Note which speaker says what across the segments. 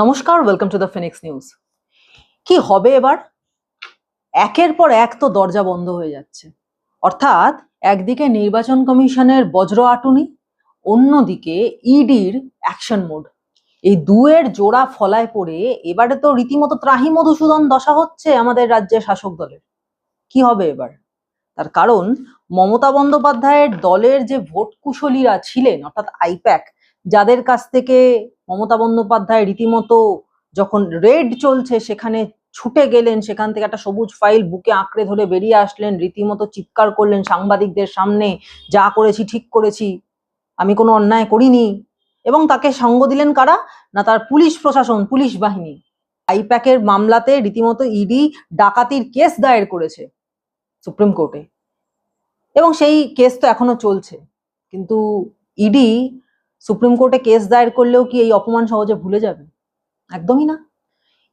Speaker 1: নমস্কার, welcome to the Phoenix news. কি হবে এবার? একের পর এক তো দরজা বন্ধ হয়ে যাচ্ছে। অর্থাৎ একদিকে নির্বাচন কমিশনের বজ্র আটুনি, অন্যদিকে ইডির অ্যাকশন মোড। এই দুয়ের জোড়া ফলায় পড়ে এবারে তো রীতিমতো ত্রাহি মধুসূদন দশা হচ্ছে আমাদের রাজ্যের শাসক দলের। কি হবে এবার? তার কারণ মমতা বন্দ্যোপাধ্যায়ের দলের যে ভোট কুশলীরা ছিলেন, অর্থাৎ আইপ্যাক, যাদের কাছ থেকে মমতা বন্দ্যোপাধ্যায় রীতিমতো যখন রেড চলছে সেখানে ছুটে গেলেন, সেখান থেকে একটা সবুজ ফাইল বুকে আঁকড়ে ধরে বেরিয়ে আসলেন, রীতিমতো চিৎকার করলেন সাংবাদিকদের সামনে, যা করেছি ঠিক করেছি, আমি কোনো অন্যায় করিনি। এবং তাকে সঙ্গ দিলেন কারা? না, তার পুলিশ প্রশাসন, পুলিশ বাহিনী। আইপ্যাকের মামলাতে রীতিমতো ইডি ডাকাতির কেস দায়ের করেছে সুপ্রিম কোর্টে, এবং সেই কেস তো এখনো চলছে। কিন্তু ইডি সুপ্রিম কোর্টে কেস দায়ের করলেও কি এই অপমান সহজে ভুলে যাবে? একদমই না।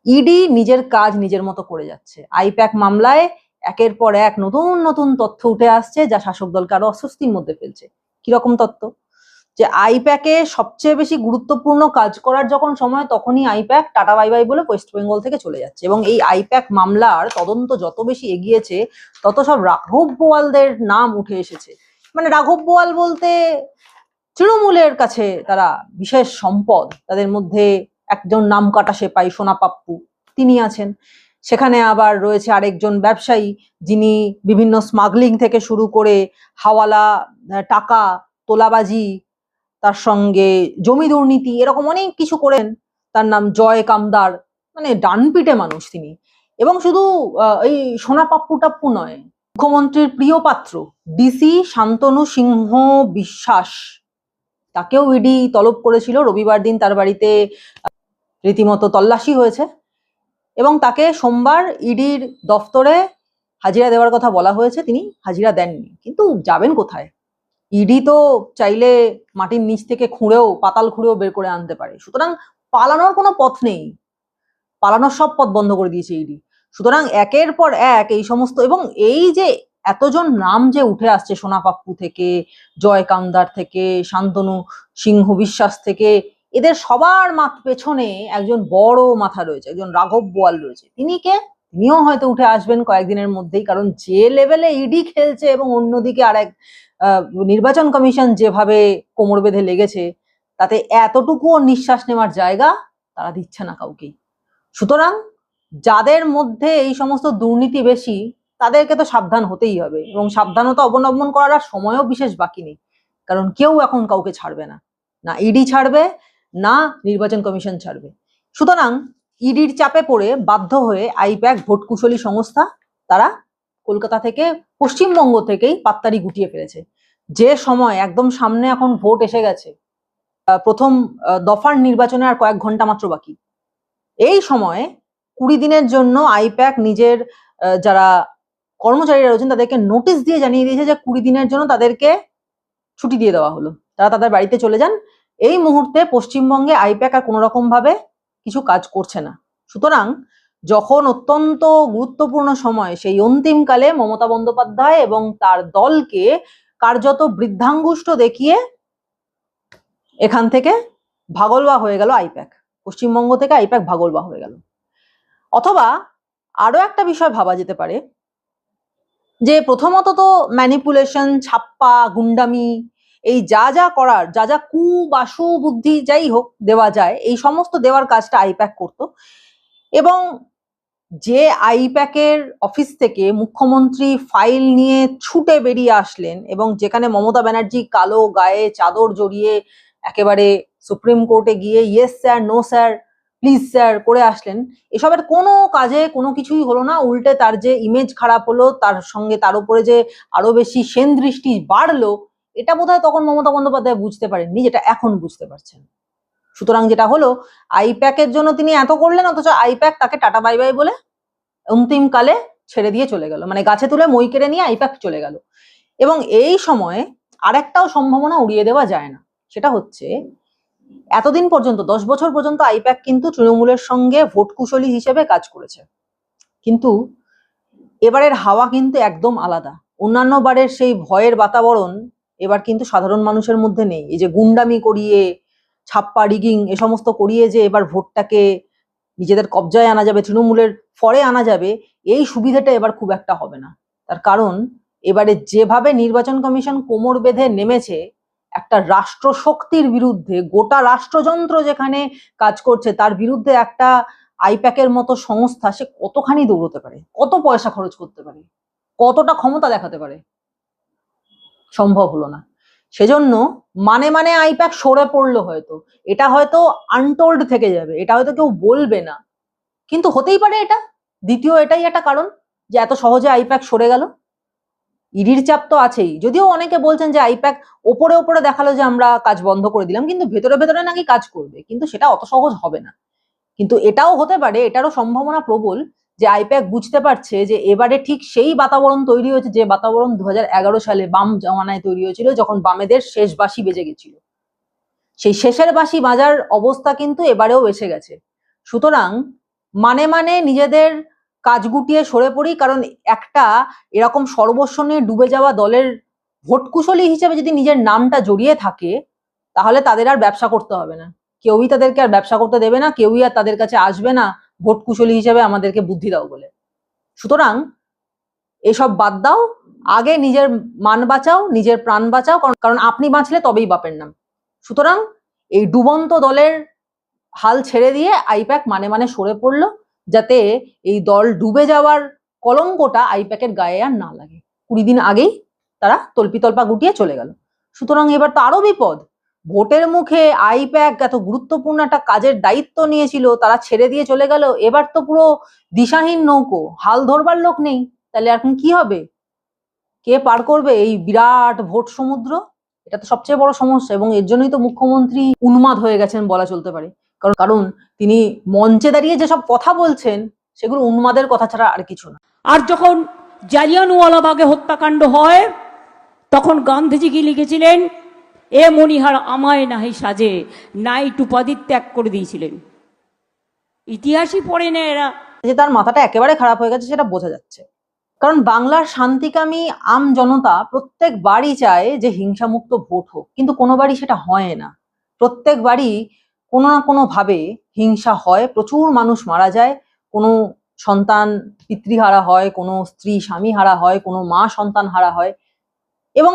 Speaker 1: ইডি নিজের কাজ নিজের মতো করে যাচ্ছে। আইপ্যাক মামলায় একের পর এক নতুন নতুন তথ্য উঠে আসছে, যা শাসক দলকে আরো অস্বস্তির মধ্যে ফেলছে। কিরকম তথ্য? যে আইপ্যাকে সবচেয়ে বেশি গুরুত্বপূর্ণ কাজ করার যখন সময়, তখনই আইপ্যাক টাটা বাই বাই বলে ওয়েস্ট বেঙ্গল থেকে চলে যাচ্ছে। এবং এই আইপ্যাক মামলার তদন্ত যত বেশি এগিয়েছে, তত সব রাঘব বোয়ালদের নাম উঠে এসেছে। মানে রাঘব বোয়াল বলতে তৃণমূলের কাছে তারা বিশেষ সম্পদ। তাদের মধ্যে একজন নামকাটা সেপাই সোনা পাপ্পু, তিনি আছেন। সেখানে আবার রয়েছে আরেকজন ব্যবসায়ী, যিনি বিভিন্ন স্মাগলিং থেকে শুরু করে হাওয়ালা টাকা তোলাবাজি, তার সঙ্গে জমি দুর্নীতি, এরকম অনেক কিছু করেন। তার নাম জয় কামদার। মানে ডানপিটে মানুষ তিনি। এবং শুধু এই সোনা পাপ্পু টাপ্পু নয়, মুখ্যমন্ত্রীর প্রিয় পাত্র ডিসি শান্তনু সিংহ বিশ্বাস, তাকেও ইডি তলব করেছিল। রবিবার দিন তার বাড়িতে রীতিমতো তল্লাশি হয়েছে এবং তাকে সোমবার ইডির দফতরে হাজিরা দেওয়ার কথা বলা হয়েছে। তিনি হাজিরা দেননি। কিন্তু যাবেন কোথায়? ইডি তো চাইলে মাটির নিচ থেকে খুঁড়েও, পাতাল খুঁড়েও বের করে আনতে পারে। সুতরাং পালানোর কোনো পথ নেই, পালানোর সব পথ বন্ধ করে দিয়েছে ইডি। সুতরাং একের পর এক এই সমস্ত, এবং এই যে এতজন নাম যে উঠে আসছে, সোনা পাপ্পু থেকে, জয় কামদার থেকে, শান্তনু সিংহ বিশ্বাস থেকে, এদের সবার পেছনে একজন বড় মাথা রয়েছে, একজন রাঘব বোয়াল রয়েছে। তিনি কে? তিনিও হয়তো উঠে আসবেন কয়েকদিনের মধ্যেই। কারণ যে লেভেলে ইডি খেলছে এবং অন্যদিকে আরেক নির্বাচন কমিশন যেভাবে কোমর বেঁধে লেগেছে, তাতে এতটুকুও নিঃশ্বাস নেওয়ার জায়গা তারা দিচ্ছে না কাউকেই। সুতরাং যাদের মধ্যে এই সমস্ত দুর্নীতি বেশি, তাদেরকে তো সাবধান হতেই হবে, এবং সাবধানতা অবলম্বন করার আর সময়ও বিশেষ বাকি নেই। কারণ কেউ এখন কাউকে ছাড়বে না, না ইডি ছাড়বে, না নির্বাচন কমিশন ছাড়বে। সুতরাং ইডির চাপে পড়ে বাধ্য হয়ে আইপ্যাক ভোট কুশলী সংস্থা, তারা কলকাতা থেকে, পশ্চিমবঙ্গ থেকেই পাত্তারি গুটিয়ে ফেলেছে। যে সময় একদম সামনে এখন ভোট এসে গেছে, প্রথম দফার নির্বাচনে আর কয়েক ঘন্টা মাত্র বাকি। এই সময়ে 20 দিনের জন্য আইপ্যাক নিজের যারা কর্মচারীরা রয়েছেন তাদেরকে নোটিশ দিয়ে জানিয়ে দিয়েছে যে 20 দিনের জন্য তাদেরকে ছুটি দিয়ে দেওয়া হলো, তারা তাদের বাড়িতে চলে যান। এই মুহূর্তে পশ্চিমবঙ্গে আইপ্যাক আর কোনো রকম ভাবে কিছু কাজ করছে না। সুতরাং যখন অত্যন্ত গুরুত্বপূর্ণ সময়, সেই অন্তিমকালে মমতা বন্দ্যোপাধ্যায় এবং তার দলকে কার্যত বৃদ্ধাঙ্গুষ্ঠ দেখিয়ে এখান থেকে ভাগলবা হয়ে গেল আইপ্যাক। পশ্চিমবঙ্গ থেকে আইপ্যাক ভাগলবা হয়ে গেল। অথবা আরো একটা বিষয় ভাবা যেতে পারে, যে প্রথমত তো ম্যানিপুলেশন, ছাপ্পা, গুন্ডামি, এই যা যা করার, যা যা বাসু বুদ্ধি যাই হোক দেওয়া যায়, এই সমস্ত দেওয়ার কাজটা আইপ্যাক করতো। এবং যে আইপ্যাকের অফিস থেকে মুখ্যমন্ত্রী ফাইল নিয়ে ছুটে বেরিয়ে আসলেন, এবং যেখানে মমতা ব্যানার্জি কালো গায়ে চাদর জড়িয়ে একেবারে সুপ্রিম কোর্টে গিয়ে yes sir, no sir, please sir করে আসলেন, এসবের কোনো কাজে কোনো কিছুই হলো না। উল্টে তার যে ইমেজ খারাপ হলো, তার সঙ্গে তার উপরে যে আরো বেশি সেন দৃষ্টি বাড়লো, এটা বোধহয় তখন মমতা বন্দ্যোপাধ্যায় বুঝতে পারেননি, যেটা এখন বুঝতে পারছেন। সুতরাং যেটা হলো, আইপ্যাকের জন্য তিনি এত করলেন, অথচ আইপ্যাক তাকে টাটা বাই বাই বলে অন্তিমকালে ছেড়ে দিয়ে চলে গেল। মানে গাছে তুলে মই কেড়ে নিয়ে আইপ্যাক চলে গেল। এবং এই সময়ে আরেকটাও সম্ভাবনা উড়িয়ে দেওয়া যায় না, সেটা হচ্ছে এতদিন পর্যন্ত 10 বছর পর্যন্ত আইপ্যাক কিন্তু তৃণমূলের সঙ্গে ভোট কুশলী হিসেবে কাজ করেছে। কিন্তু এবারের হাওয়া কিন্তু একদম আলাদা। অন্যান্য বারের সেই ভয়ের বাতাবরণ এবার কিন্তু সাধারণ মানুষের মধ্যে নেই। এই যে গুন্ডামি করিয়ে, ছাপ্পা রিগিং এ সমস্ত করিয়ে যে এবার ভোটটাকে নিজেদের কবজায় আনা যাবে, তৃণমূলের ফরে আনা যাবে, এই সুবিধাটা এবার খুব একটা হবে না। তার কারণ এবারে যেভাবে নির্বাচন কমিশন কোমর বেঁধে নেমেছে একটা রাষ্ট্রশক্তির বিরুদ্ধে, গোটা রাষ্ট্রযন্ত্র যেখানে কাজ করছে তার বিরুদ্ধে একটা আইপ্যাকের মতো সংস্থা সে কতখানি দৌড়তে পারে, কত পয়সা খরচ করতে পারে, কতটা ক্ষমতা দেখাতে পারে, সম্ভব হলো না। সেজন্য মানে আইপ্যাক সরে পড়লো, হয়তো এটা হয়তো আনটোল্ড থেকে যাবে, এটা হয়তো কেউ বলবে না, কিন্তু হতেই পারে এটা। দ্বিতীয় এটাই একটা কারণ যে এত সহজে আইপ্যাক সরে গেল। ইডির চাপ তো আছেই, যদিও অনেকে বলছেন যে আইপ্যাক ওপরে ওপরে দেখালো যে আমরা কাজ বন্ধ করে দিলাম, কিন্তু ভেতরে ভেতরে নাকি কাজ করবে, কিন্তু সেটা অত সহজ হবে না। কিন্তু এটাও হতে পারে, এটারও সম্ভাবনা প্রবল যে আইপ্যাক বুঝতে পারছে যে এবারে ঠিক সেই বাতাবরণ তৈরি হয়েছে যে বাতাবরণ 2011 সালে বাম জমানায় তৈরি হয়েছিল, যখন বামেদের শেষ বাঁশি বেজে গেছিল। সেই শেষের বাঁশি বাজার অবস্থা কিন্তু এবারেও এসে গেছে। সুতরাং মানে নিজেদের কাজ গুটিয়ে সরে পড়ি, কারণ একটা এরকম সর্বস্ব নিয়ে ডুবে যাওয়া দলের ভোটকুশলী হিসেবে যদি নিজের নামটা জড়িয়ে থাকে, তাহলে তাদের আর ব্যবসা করতে হবে না, কেউই তাদেরকে আর ব্যবসা করতে দেবে না, কেউই আর তাদের কাছে আসবে না ভোট কুশলী হিসেবে আমাদেরকে বুদ্ধি দাও বলে। সুতরাং এসব বাদ দাও, আগে নিজের মান বাঁচাও, নিজের প্রাণ বাঁচাও, কারণ আপনি বাঁচলে তবেই বাপের নাম। সুতরাং এই ডুবন্ত দলের হাল ছেড়ে দিয়ে আইপ্যাক মানে সরে পড়লো, যাতে এই দল ডুবে যাওয়ার কলঙ্কটা আইপ্যাকের গায়ে আর না লাগে। 20 দিন আগেই তারা তল্পিতল্পা গুটিয়ে চলে গেল। সুতরাং এবার তো আরো বিপদ। ভোটের মুখে আইপ্যাক এত গুরুত্বপূর্ণ একটা কাজের দায়িত্ব নিয়েছিল, তারা ছেড়ে দিয়ে চলে গেল। এবার তো পুরো দিশাহীন নৌকো, হাল ধরবার লোক নেই। তাহলে এখন কি হবে? কে পার করবে এই বিরাট ভোট সমুদ্র? এটা তো সবচেয়ে বড় সমস্যা, এবং এর জন্যই তো মুখ্যমন্ত্রী উন্মাদ হয়ে গেছেন বলা চলতে পারে। কারণ তিনি মঞ্চে দাঁড়িয়ে যেসব কথা বলছেন সেগুলো উন্মাদের কথা ছাড়া আর কিছু না।
Speaker 2: আর যখন জালিয়ানওয়ালাবাগে হত্যাকাণ্ড হয় তখন গান্ধীজি কি লিখেছিলেন? এ মণিহার আমায় নাহি সাজে, নাইট উপাধি ত্যাগ করে দিয়েছিলেন। ইতিহাসই পড়ে না এরা।
Speaker 1: যে তার মাথাটা একেবারে খারাপ হয়ে গেছে সেটা বোঝা যাচ্ছে। কারণ বাংলার শান্তিকামী আম জনতা প্রত্যেকবারই চায় যে হিংসামুক্ত ভোট হোক, কিন্তু কোনোবারই সেটা হয় না। প্রত্যেকবারই কোনো না কোনো ভাবে হিংসা হয়, প্রচুর মানুষ মারা যায়, কোনো সন্তান পিতৃহারা হয়, কোনো স্ত্রী স্বামী হারা হয়, কোনো মা সন্তান হারা হয়, এবং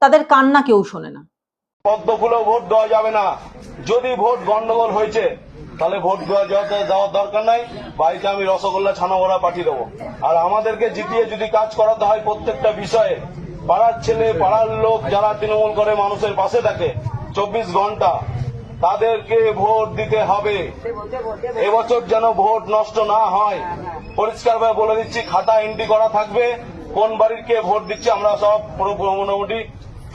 Speaker 1: তাদের কান্না কেউ শোনে না।
Speaker 3: পদ্ম ফুলেও ভোট দেওয়া যাবে না। যদি ভোট গন্ডগোল হয়েছে তাহলে ভোট দেওয়ার দরকার নাই, বাড়িতে আমি রসগোল্লা ছানা বড়া পাঠিয়ে দেবো। আর আমাদেরকে জিতিয়ে যদি কাজ করাতে হয় প্রত্যেকটা বিষয়ে, পাড়ার ছেলে পাড়ার লোক যারা তৃণমূল করে মানুষের পাশে থাকে 24 ঘন্টা, তাদেরকে ভোট দিতে হবে। এবছর যেন ভোট নষ্ট না হয়, পরিষ্কারভাবে বলে দিচ্ছি, খাতা এন্ট্রি করা থাকবে, কোন বাড়ির কে ভোট দিচ্ছে আমরা সব মোটামুটি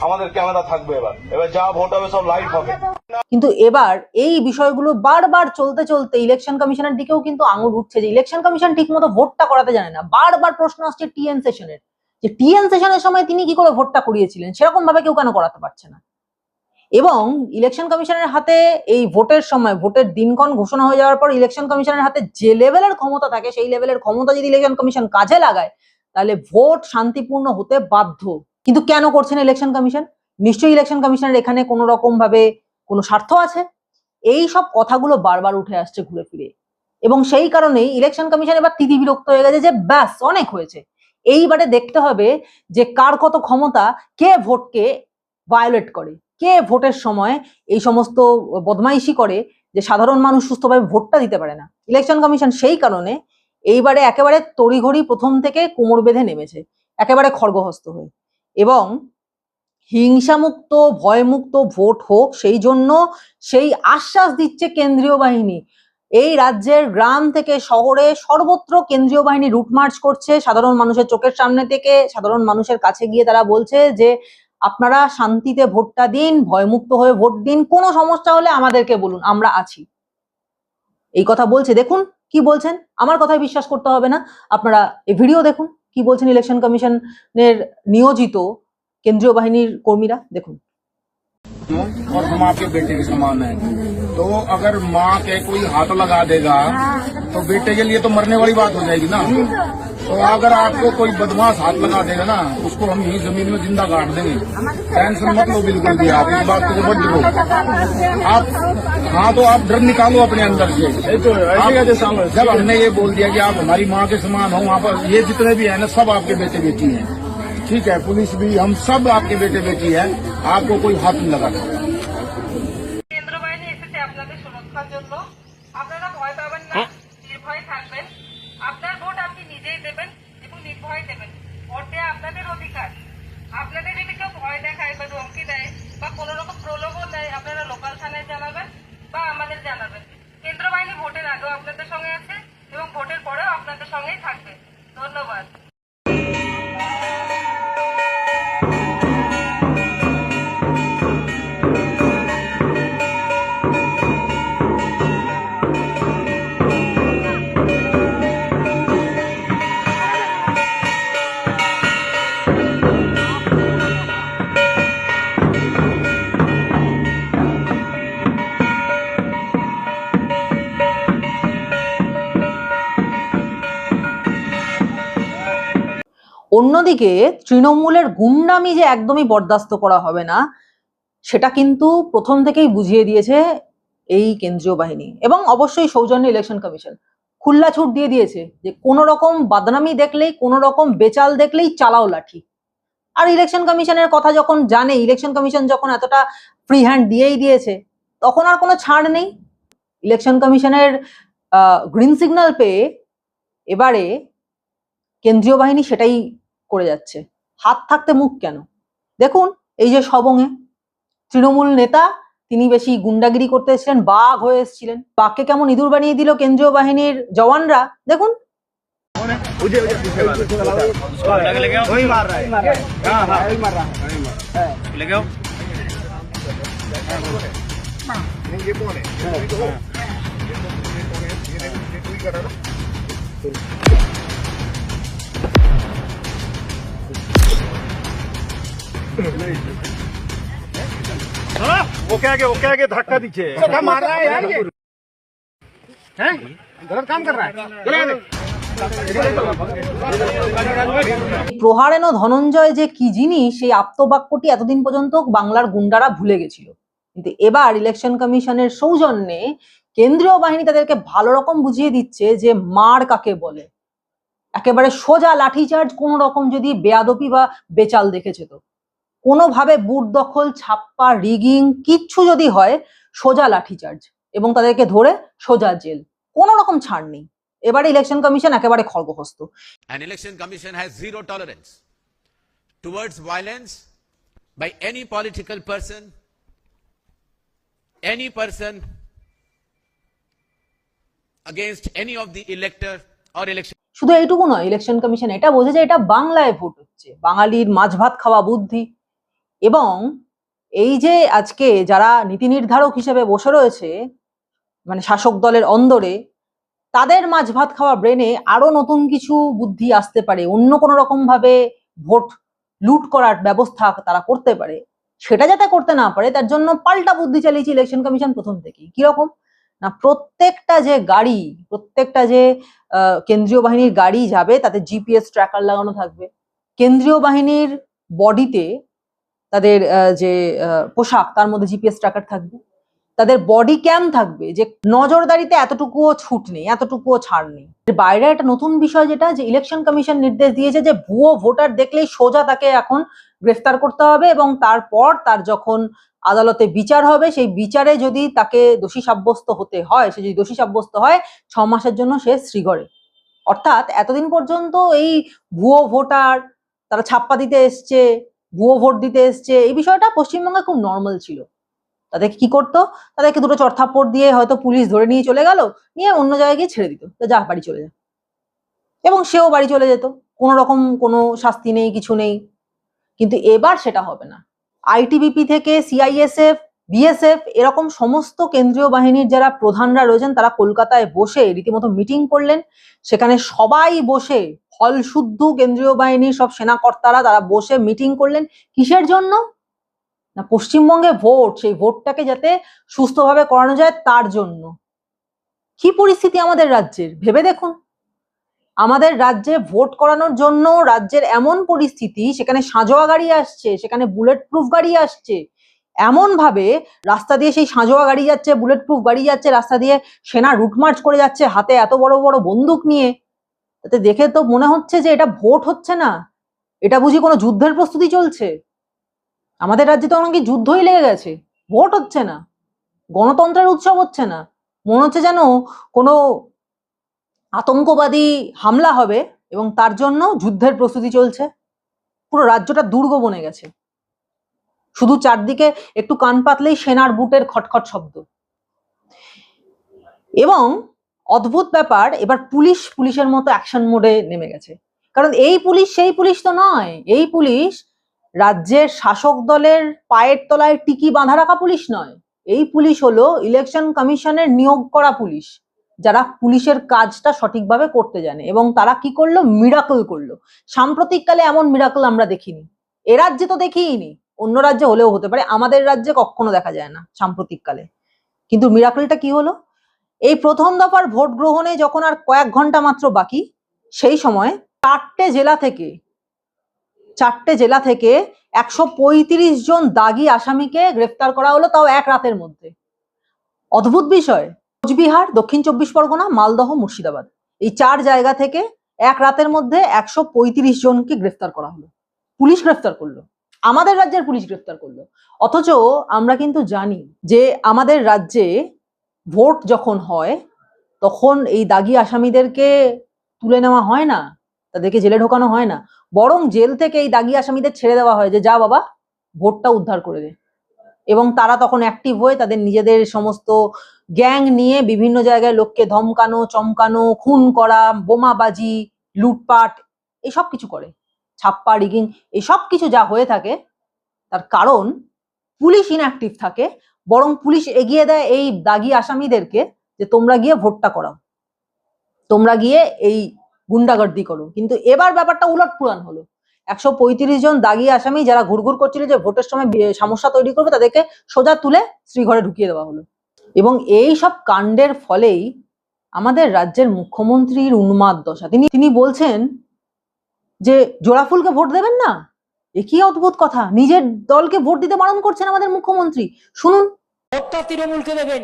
Speaker 3: আমাদের ক্যামেরা থাকবে। এবার যা ভোট হবে সব লাইভ হবে।
Speaker 1: কিন্তু এবার এই বিষয়গুলো বারবার চলতে চলতে ইলেকশন কমিশনের দিকেও কিন্তু আঙুল উঠছে যে ইলেকশন কমিশন ঠিক মতো ভোটটা করাতে জানে না। বারবার প্রশ্ন আসছে টিএন সেশনের, যে টিএন সেশনের সময় তিনি কি করে ভোটটা করিয়েছিলেন, সেরকম ভাবে কেউ কেন করাতে পারছে না। এবং ইলেকশন কমিশনের হাতে এই ভোটের সময়, ভোটের দিনক্ষণ ঘোষণা হয়ে যাওয়ার পর ইলেকশন কমিশনের হাতে যে লেভেলের ক্ষমতা থাকে, সেই লেভেলের ক্ষমতা যদি ইলেকশন কমিশন কাজে লাগায় তাহলে ভোট শান্তিপূর্ণ হতে বাধ্য। কিন্তু কেন করছেন ইলেকশন কমিশন? নিশ্চয়ই ইলেকশন কমিশনের এখানে কোনো রকম ভাবে কোনো স্বার্থ আছে। এই সব কথাগুলো বারবার উঠে আসছে ঘুরে ফিরে, এবং সেই কারণেই ইলেকশন কমিশন এবার তিতি বিরক্ত হয়ে গেছে যে ব্যাস অনেক হয়েছে, এইবারে দেখতে হবে যে কার কত ক্ষমতা, কে ভোটকে ভায়োলেট করে, কে ভোটের সময় এই সমস্ত বদমাইশি করে যে সাধারণ মানুষ সুস্থভাবে ভোটটা দিতে পারে না। ইলেকশন কমিশন সেই কারণে এইবারে একেবারে তড়িঘড়ি প্রথম থেকে কোমর বেঁধে নেমেছে, একেবারে খড়গহস্ত হয়ে, এবং হিংসামুক্ত ভয়মুক্ত ভোট হোক সেই জন্য সেই আশ্বাস দিচ্ছে কেন্দ্রীয় বাহিনী। এই রাজ্যের গ্রাম থেকে শহরে সর্বত্র কেন্দ্রীয় বাহিনী রুট মার্চ করছে, সাধারণ মানুষের চোখের সামনে থেকে সাধারণ মানুষের কাছে গিয়ে তারা বলছে যে আপনারা শান্তিতে ভোটটা দিন, ভয়মুক্ত হয়ে ভোট দিন, কোনো সমস্যা হলে আমাদেরকে বলুন, আমরা আছি। এই কথা বলছে। দেখুন কি বলছেন, আমার কথায় বিশ্বাস করতে হবে না, আপনারা এই ভিডিও দেখুন কি বলছেন ইলেকশন কমিশনের নিয়োজিত केंद्रीय बाहिनीर कर्मीरा। देखुन,
Speaker 4: और हम आपके बेटे के समान है, तो अगर माँ के कोई हाथ लगा देगा तो बेटे के लिए तो मरने वाली बात हो जाएगी ना। तो अगर आपको कोई बदमाश हाथ लगा देगा ना, उसको हम यही जमीन में जिंदा गाड़ देंगे। टेंशन मत लो बिल्कुल भी, आप इस बात को मत डरो आप। हाँ, तो आप डर निकालो अपने अंदर से। जब हमने ये बोल दिया कि आप हमारी माँ के समान हो, वहाँ पर ये जितने भी है ना, सब आपके बेटे बेटी हैं, ठीक है, पुलिस भी, हम सब आपके बेटे बेटी हैं, आपको कोई हाथ नहीं लगा सकता।
Speaker 5: কেন্দ্র বাহিনী এসেছে আপনাদের সুরক্ষার জন্য। আপনারা ভয় পাবেন না, নির্ভয় থাকবেন। আপনার ভোট আপনি নিজেই দেবেন এবং নির্ভয় দেবেন। ভোট দেওয়া আপনাদের অধিকার। আপনাদের যদি কেউ ভয় দেখায় বা ধমকি দেয় বা কোনো রকম প্রলোভন দেয়, আপনারা লোকাল থানায় জানাবেন বা আমাদের জানাবেন। কেন্দ্র বাহিনী ভোটের আগেও আপনাদের সঙ্গে আছে এবং ভোটের পরেও আপনাদের সঙ্গেই থাকবে। ধন্যবাদ।
Speaker 1: অন্যদিকে তৃণমূলের গুন্ডামি যে একদমই বরদাস্ত করা হবে না, সেটা কিন্তু প্রথম থেকেই বুঝিয়ে দিয়েছে এই কেন্দ্রীয় বাহিনী এবং অবশ্যই সৌজন্য ইলেকশন কমিশন। খুল্লা ছুট দিয়ে দিয়েছে যে কোনো রকম বদনামি দেখলেই, কোনো রকম বেচাল দেখলেই চালাও লাঠি। আর ইলেকশন কমিশনের কথা যখন জানে, ইলেকশন কমিশন যখন এতটা ফ্রি হ্যান্ড দিয়েই দিয়েছে, তখন আর কোনো ছাড় নেই। ইলেকশন কমিশনের গ্রিন সিগন্যাল পেয়ে এবারে কেন্দ্রীয় বাহিনী সেটাই করে যাচ্ছে। হাত থাকতে মুখ কেন? দেখুন, এই যে সবংয়ে তৃণমূল নেতা, তিনি বেশি গুন্ডাগিরি করতে এসেছিলেন, বাঘ হয়ে এসেছিলেন, বাঘকে কেমন ইঁদুর বানিয়ে দিল কেন্দ্রীয় বাহিনীর জওয়ানরা। দেখুন,
Speaker 6: ওকে আগে ধাক্কা দিচ্ছে
Speaker 4: मार रहा है यार, ये हैं, गलत काम कर रहा है।
Speaker 1: প্রহারেণ ধনঞ্জয় যে কি জিনিস, সেই আপ্তবাক্যটি এতদিন পর্যন্ত বাংলার গুন্ডারা ভুলে গেছিল, কিন্তু এবার ইলেকশন কমিশনের সৌজন্যে কেন্দ্রীয় বাহিনী তাদেরকে ভালো রকম বুঝিয়ে দিচ্ছে যে মার কাকে বলে। একেবারে সোজা লাঠিচার্জ, কোনো রকম যদি বেয়াদপি বা বেচাল দেখেছে তো, কোনোভাবে বুথ দখল, ছাপ্পা, রিগিং কিচ্ছু যদি হয়, সোজা লাঠিচার্জ এবং তাদেরকে ধরে সোজা জেল, কোনো রকম ছাড় নেই। এবারে ইলেকশন কমিশন একেবারে খড়গহস্ত।
Speaker 7: An election commission has zero tolerance towards violence by any political person, any person against any of the elector or election.
Speaker 1: শুধু এইটুকু নয়, ইলেকশন কমিশন এটা বোঝে যে এটা বাংলায় ভোট হচ্ছে, বাঙালির মাছ ভাত খাওয়া বুদ্ধি। এবং এই যে আজকে যারা নীতি নির্ধারক হিসেবে বসে রয়েছে, মানে শাসক দলের অন্দরে, তাদের মাছ ভাত খাওয়া ব্রেনে আরো নতুন কিছু বুদ্ধি আসতে পারে, অন্য কোনো রকম ভাবে ভোট লুট করার ব্যবস্থা তারা করতে পারে, সেটা যাতে করতে না পারে তার জন্য পাল্টা বুদ্ধি চালিয়েছে ইলেকশন কমিশন প্রথম থেকেই। কিরকম না, প্রত্যেকটা যে গাড়ি, প্রত্যেকটা যে কেন্দ্রীয় বাহিনীর গাড়ি যাবে, তাতে জিপিএস ট্র্যাকার লাগানো থাকবে। কেন্দ্রীয় বাহিনীর বডিতে তাদের যে পোশাক, তার মধ্যে জিপিএস ট্র্যাকার থাকবে। তাদের বডি ক্যাম থাকবে, যে নজরদারিতে এতটুকুও ছুট নেই, এতটুকুও ছাড় নেই। বাইরে একটা নতুন বিষয় যেটা, যে ইলেকশন কমিশন নির্দেশ দিয়েছে যে ভুয়ো ভোটার দেখলেই সোজা তাকে এখন গ্রেফতার করতে হবে এবং তারপর তার যখন আদালতে বিচার হবে, সেই বিচারে যদি তাকে দোষী সাব্যস্ত হতে হয়, সে যদি দোষী সাব্যস্ত হয়, 6 মাসের জন্য সে শ্রীগড়ে। অর্থাৎ এতদিন পর্যন্ত এই ভুয়ো ভোটার, তারা ছাপ্পা দিতে এসছে, ভুয়ো ভোট দিতে এসছে, এই বিষয়টা পশ্চিমবঙ্গে খুব নর্মাল ছিল। তাদেরকে কি করতো, তাদেরকে দুটো চড়থাপ্পড় দিয়ে হয়তো পুলিশ ধরে নিয়ে চলে গেল, নিয়ে অন্য জায়গায় গিয়ে ছেড়ে দিত, যা বাড়ি চলে যা, এবং সেও বাড়ি চলে যেত, কোনো রকম কোনো শাস্তি নেই, কিছু নেই। কিন্তু এবার সেটা হবে না। আইটিবিপি থেকে সিআইএসএফ, বিএসএফ, এরকম সমস্ত কেন্দ্রীয় বাহিনীর যারা প্রধানরা রয়েছেন, তারা কলকাতায় বসে রীতিমতো মিটিং করলেন। সেখানে সবাই বসে, ফল শুদ্ধ কেন্দ্রীয় বাহিনীর সব সেনাকর্তারা তারা বসে মিটিং করলেন। কিসের জন্য না, পশ্চিমবঙ্গে ভোট, সেই ভোটটাকে যাতে সুস্থভাবে করানো যায় তার জন্য। কি পরিস্থিতি আমাদের রাজ্যের ভেবে দেখুন। আমাদের রাজ্যে ভোট করানোর জন্য রাজ্যের এমন পরিস্থিতি, সেখানে সাঁজোয়া গাড়ি আসছে, সেখানে বুলেট প্রুফ গাড়ি আসছে, এমন ভাবে রাস্তা দিয়ে সেই সাঁজোয়া গাড়ি যাচ্ছে, বুলেট প্রুফ গাড়ি যাচ্ছে, রাস্তা দিয়ে সেনা রুট মার্চ করে যাচ্ছে হাতে এত বড় বড় বন্দুক নিয়ে। তাতে দেখে তো মনে হচ্ছে যে এটা ভোট হচ্ছে না, এটা বুঝি কোনো যুদ্ধের প্রস্তুতি চলছে। আমাদের রাজ্যে তো অনেক যুদ্ধই লেগে গেছে, ভোট হচ্ছে না, গণতন্ত্রের উৎসব হচ্ছে না, মনে হচ্ছে যেন কোনো আতঙ্কবাদী হামলা হবে এবং তার জন্য যুদ্ধের প্রস্তুতি চলছে। পুরো রাজ্যটা দুর্গ বনে গেছে, শুধু চারদিকে একটু কান পাতলেই সেনার বুটের খটখট শব্দ। এবং অদ্ভুত ব্যাপার, এবার পুলিশের মতো অ্যাকশন মোডে নেমে গেছে। কারণ এই পুলিশ সেই পুলিশ তো নয়, এই পুলিশ রাজ্যের শাসক দলের পায়ের তলায় টিকি বাঁধা রাখা পুলিশ নয়, এই পুলিশ হলো ইলেকশন কমিশনের নিয়োগ করা পুলিশ, যারা পুলিশের কাজটা সঠিকভাবে করতে জানে। এবং তারা কি করলো, মিরাকল করলো। সাম্প্রতিককালে এমন মিরাকল আমরা দেখিনি, এ রাজ্যে তো দেখিনি, অন্য রাজ্যে হলেও হতে পারে, আমাদের রাজ্যে কখনো দেখা যায় না সাম্প্রতিককালে। কিন্তু মিরাকলটা কি হলো, এই প্রথম দফার ভোট গ্রহণে যখন আর কয়েক ঘন্টা মাত্র বাকি, সেই সময় চারটে জেলা থেকে 135 জন দাগি আসামিকে গ্রেফতার করা হলো, তাও এক রাতের মধ্যে। অদ্ভুত বিষয়, কোচবিহার, দক্ষিণ 24 পরগনা, মালদহ, মুর্শিদাবাদ, এই 4 জায়গা থেকে এক রাতের মধ্যে 135 জনকে গ্রেফতার করা হলো। পুলিশ গ্রেফতার করলো, আমাদের রাজ্যের পুলিশ গ্রেফতার করলো। অথচ আমরা কিন্তু জানি যে আমাদের রাজ্যে ভোট যখন হয় তখন এই দাগি আসামিদেরকে তুলে নেওয়া হয় না, তাদেরকে জেলে ঢোকানো হয় না, বরং জেল থেকে এই দাগি আসামিদের ছেড়ে দেওয়া হয় যে যা বাবা ভোটটা উদ্ধার করে দে। এবং তারা তখন অ্যাক্টিভ হয়ে তাদের নিজেদের সমস্ত গ্যাং নিয়ে বিভিন্ন জায়গায় লোককে ধমকানো, চমকানো, খুন করা, বোমাবাজি, লুটপাট, এসব কিছু করে, ছাপ্পা, রিগিং, এসব কিছু যা হয়ে থাকে তার কারণ পুলিশ ইনঅ্যাক্টিভ থাকে, বরং পুলিশ এগিয়ে দেয় এই দাগি আসামিদেরকে যে তোমরা গিয়ে ভোটটা করাও, তোমরা গিয়ে এই গুন্ডাগর্দি করো। কিন্তু এবার ব্যাপারটা উলট পুরান হলো, 135 জন দাগি আসামি যারা ঘুরঘুর করছিল যে ভোটের সময় সমস্যা তৈরি করবে, তাদেরকে সোজা তুলে শ্রীঘরে ঢুকিয়ে দেওয়া হলো। এবং এই সব কাণ্ডের ফলেই আমাদের রাজ্যের মুখ্যমন্ত্রীর উন্মাদ দশা। তিনি বলছেন যে জোড়া ফুলকে ভোট দেবেন না, এ কি অদ্ভুত কথা, নিজের দলকে ভোট দিতে বারণ করছেন আমাদের মুখ্যমন্ত্রী। শুনুন,
Speaker 2: ভোটটা তৃণমূলকে দেবেন,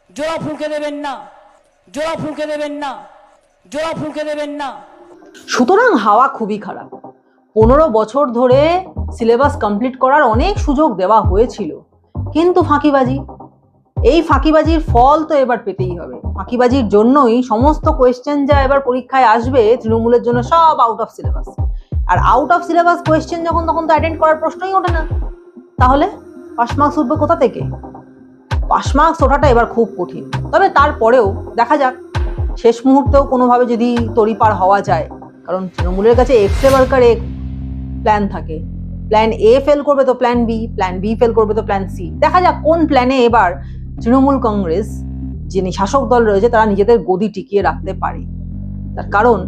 Speaker 2: জোড়া ফুলকে দেবেন না, জোড়া ফুলকে দেবেন না, জোড়া ফুলকে দেবেন না।
Speaker 1: সুতরাং হাওয়া খুবই খারাপ। 15 বছর ধরে সিলেবাস কমপ্লিট করার অনেক সুযোগ দেওয়া হয়েছিল, কিন্তু ফাঁকিবাজি, এই ফাঁকিবাজির ফল তো এবার পেতেই হবে। ফাঁকিবাজির জন্যই সমস্ত কোয়েশ্চেন যা এবার পরীক্ষায় আসবে তৃণমূলের জন্য সব আউট অফ সিলেবাস। আর আউট অফ সিলেবাস কোয়েশ্চেন যখন, তখন তো অ্যাটেন্ড করার প্রশ্নই ওঠে না। তাহলে পাস মার্কস উঠবে কোথা থেকে? পাস মার্কস ওঠাটা এবার খুব কঠিন। তবে তারপরেও দেখা যাক, শেষ মুহূর্তেও কোনোভাবে যদি তড়িপার হওয়া যায়, কারণ তৃণমূলের কাছে এক্স ওয়ার্কার এক প্ল্যান থাকে, প্ল্যান এ ফেল করবে তো plan B, plan B fail করবে তো প্ল্যান সি। দেখা যাক কোন প্ল্যানে এবার তৃণমূল কংগ্রেস, যিনি শাসক দল রয়েছে, তারা নিজেদের গদি টিকিয়ে রাখতে পারে। তার কারণ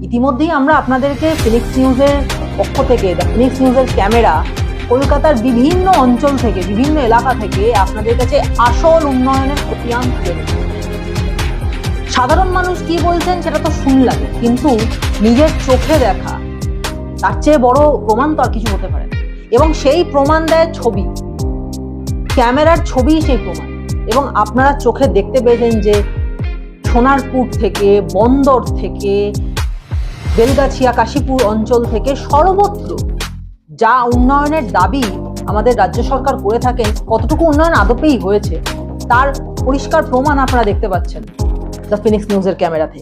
Speaker 1: ইতিমধ্যেই আমরা আপনাদেরকে ফিনিক্স নিউজের পক্ষ থেকে, ফিনিক্স নিউজের ক্যামেরা কলকাতার বিভিন্ন অঞ্চল থেকে, বিভিন্ন এলাকা থেকে আপনাদের কাছে আসল উন্নয়নের খতিয়ান তুলে ধরেছি। সাধারণ মানুষ কি বলছেন সেটা তো শুনলাম, কিন্তু নিজের চোখে দেখা, তার চেয়ে বড় প্রমাণ তো আর কিছু হতে পারে না। এবং সেই প্রমাণ দেয় ছবি, ক্যামেরার ছবি সেই প্রমাণ। এবং আপনারা চোখে দেখতে পেয়েছেন যে সোনারপুর থেকে, বন্দর থেকে, বেলগাছিয়া, কাশীপুর অঞ্চল থেকে সর্বত্র যা উন্নয়নের দাবি আমাদের রাজ্য সরকার করে থাকেন, কতটুকু উন্নয়ন আদপেই হয়েছে তার পরিষ্কার প্রমাণ আপনারা দেখতে পাচ্ছেন দ্য ফিনিক্স নিউজের ক্যামেরাতে।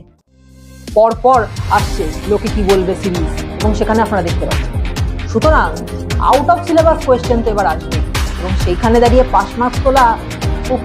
Speaker 1: পরপর আসছে লোকে কি বলবে সিরিজ, এবং সেখানে আপনারা দেখতে পাচ্ছেন। সুতরাং আউট অফ সিলেবাস কোয়েশ্চেন তো এবার আসবে, এবং সেইখানে দাঁড়িয়ে পাস মার্কস তোলা খুব